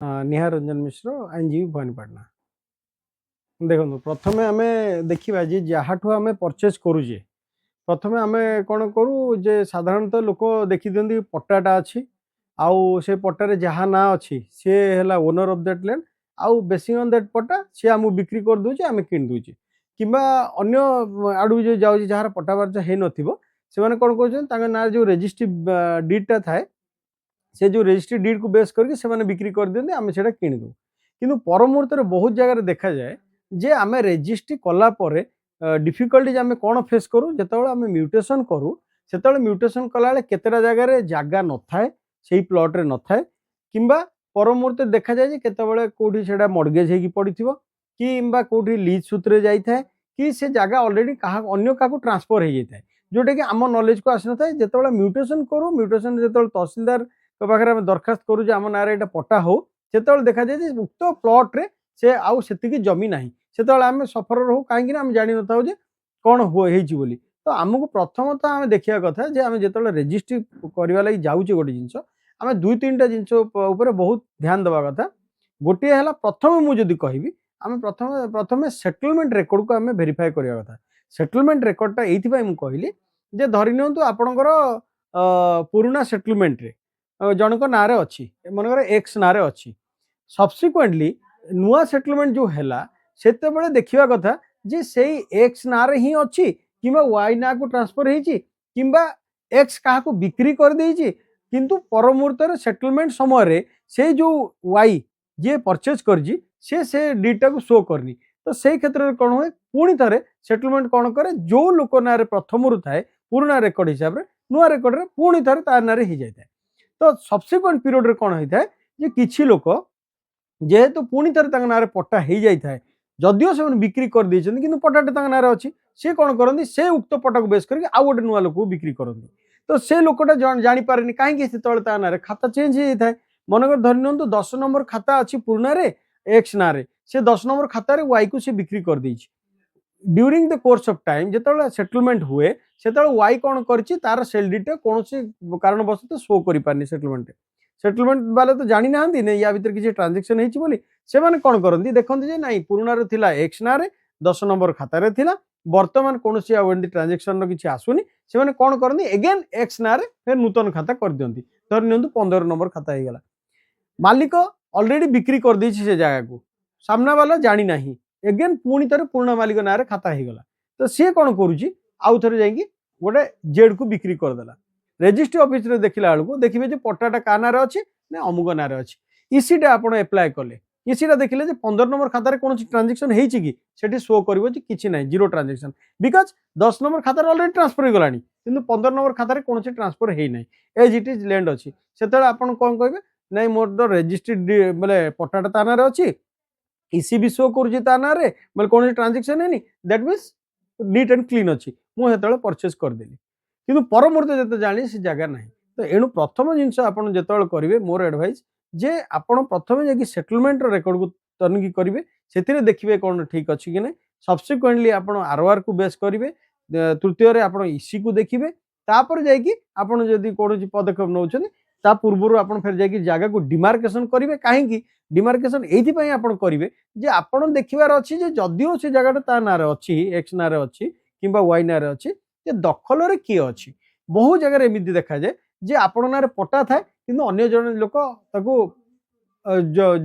निहार रंजन मिश्र आईनजीवी भवानीपाटना। देखो प्रथम आम देखा जी जहाँ आम परचेज करुचे प्रथम आम कौन करूँ जे साधारणतः लोक देखी दिखती पट्टाटा अच्छी आउ से पट्टारे जहाँ ना अच्छी सी है ओनर ऑफ दैट लैंड आउ बेसिंग ऑन दैट पट्टा सी आमको बिक्री कर दूचे आम किन दूचे किंबा अन्य आड़ू जो जाऊँ जार पट्टा बार्जा हो ना कौन कर ना जो रेजिस्ट्री डीडटा थाए से जो रेजिस्ट्री डीड को बेस करके बिक्री कर दिखते आम से किणदू कि पर मुहूर्त बहुत जगह देखा जाए जे आम रेजिस्ट्री कलापर डिफिकल्टीज आम कौन फेस करूँ जो आम म्यूटेशन करूँ से म्यूटेशन कला केतेटा जगार जगह न थाए से प्लॉट्रे न थाए किंबा पर मुहूर्त देखा जाए केतबेले कोठी सेटा मर्गेज होगी पड़ी कि कोठी लीज सूत्रे जाए कि से जगह ऑलरेडी कहा अन्य क्या ट्रांसफर हो जाए जोटा कि आम नॉलेज को आसी ना जो म्यूटेशन करूँ म्यूटेशन जो तहसीलदार पाखे आम दरखास्त करूँ आम ना यहाँ पट्टा हो से देखा जाए उक्त प्लॉट्रे से आउ से जमी ना से आम सफर रहू कहीं आम जान न था कौन होली तो आमको प्रथमतः आम देखा कथा जे आम जो रेजिस्ट्री करने लगी जाऊे गोटे जिनस आम दुई तीन टा जिनस बहुत ध्यान देवा कथा गोटे है प्रथम मुझे कहि आम प्रथम प्रथम सेटलमेंट रेकर्ड को आम वेरीफाई करवा कथा सेटलमेंट रेकर्डटा ये कहली जे धरी नियंतु आपणकर पुराना सेटलमेंट रे जनक ना अच्छी मनकर एक्स ना अच्छी सब्सिक्वेंटली नुआ सेटलमेंट जो है से देखा कथा जे से एक्स ना ही अच्छी कि वाई ना को ट्रांसफर होती एक्स क्या बिक्री कर देछि किंतु पर मुहूर्त सेटलमेंट समय से जो वाई जे परचेज कर से डीटा को शो करनी तो से क्षेत्र में कौन हुए पुणी थे सेटलमेंट कौन करे जो लोक ना प्रथम थाए पुराना रेकर्ड हिसाब से नुआ रेकर्ड पुणी थे तार ना हो जाए तो सब्सिक्वेंट पीरियड कौन होता है जे किछि लोक जेहेतु पुणी थे ना पट्टा हो जाए जदिओ से बिक्री कर देछन किंतु पट्टाटे ना अच्छी सी कौन करती से उक्त पट्टा को बेस करके आउ गोटे नुआ लोक बिक्री करती तो से लोकटा जापारे कहीं से ना खाता चेंज हो जाए मनकर धरी नियंतु 10 नंबर खाता अच्छी पुराना रे एक्स ना से 10 नंबर खातार वाई को सी बिक्री कर देछि during the course of time जो सेटलमेंट हुए से वाई कौन कर तार सेल डीटा कौन कारणवश शो कर पारनी सेटलमेंट वाले तो जानी ना या भीतर किसी ट्रांजेक्शन होती कौन करती देखते ना पुराना थिला एक्स ना 10 नंबर खातार थिला बर्तमान कौन ट्रांजेक्शन किसी आसुनी से कौन करती एगेन एक्स ना फिर नूतन खाता कर दिखती धरी नियंतु 15 नंबर खाता हो गला मालिक ऑलरेडी बिक्री कर दी से जगह को सामना वाला जानी ना एगेन पुणी थे पुराना मालिक ना खाता हो गला तो सी कौन करुच्ची आउ थे जा गोटे जेड को बिक्री करदेला रेजिस्ट्री ऑफिस रे देखला बेलू देखिए पट्टाटा का ना अच्छी ना अमुक ना अच्छी इसीटा आप एप्लाय कले इसीटा देखिले 15 नंबर खातार कौन ट्रांजेक्शन होती शो कर कि ना जीरो ट्रांजेक्शन बिकज 10 नंबर खातार ऑलरेडी ट्रांसफर हो गलानी किंतु 15 नंबर खातार कौन ट्रांसफर होना एज इट इज लैंड अच्छी से आप कौन कहे ना मोर तो रेजिस्ट्री बोले पट्टाटा ता ना अच्छी इसी भी शो कर कौन ट्रांजेक्शन है that means neat and clean अच्छी मुझे परचेज करदेली किंतु पर मुहूर्त जो जानी से जगह ना तो एणु प्रथम जिनस आप जो करेंगे मोर एडवाइस जे आपण प्रथम जा सेटलमेंट रेकर्ड को तनिखी करेंगे से देखिए कौन ठीक अच्छी कि ना सब्सिक्वेंटली आप आरओआर को बेस करेंगे तृतीय आप इसी को देखिए तापर जाकि कौन पदक्षेप नौ पूर्व आप फिर जाकि जगह को डिमार्केशन करेंगे कहीं डिमार्केशन ये आप करेंगे जे आप देखार अच्छी जदिओ से जगह ता ना अच्छी एक्स ना अच्छी कि वाई ना अच्छी दखल किए अच्छी बहु जगह एमती देखा जाए जे आपण ना पट्टा थाए कि अन्य जन लोक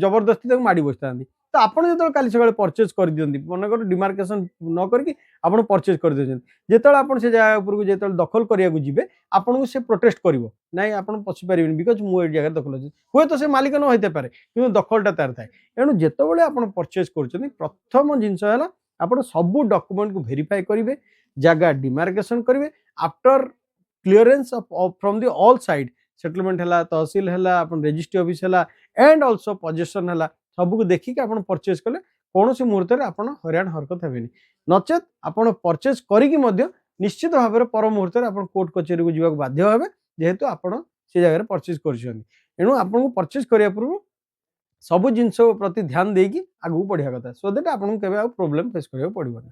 जबरदस्ती माड़ी बसता तो आपड़ जो काली सका परचेज कर दिखती मनकर डिमार्केशन न करके आप परचेज कर जो आप जगह उपरको जो दखल करने जी आपन को से प्रोटेस्ट कर ना आप पशि पारे बिकज मुझे जगह दखल अच्छी हुए तो से मालिक न होते पारे कि दखलटा तार थाए एणु जिते आप परचेज कर प्रथम जिनस है आप सबू डॉक्यूमेंट को वेरीफाई करेंगे जगह डिमार्केशन करेंगे after clearance from the all side settlement है तहसील है रेजिस्ट्री ऑफिस है एंड ऑल्सो पोजेसन है सबको देखिक आप परचेज कले कौन सी मुहूर्त आप हराण हरकत हेनी नचेत आप परचेज करी निश्चित भाव में पर मुहूर्त आप कोर्ट कचेरी को जावाक बाध्य हे जेहेतु आप से जगह परचेज करेणु आपको परचेज करने पूर्व सब जिन प्रति ध्यान देकी आगू बढ़िया कथा सो दैट आपको केवे प्रोब्लेम फेस करिया पड़िबनी।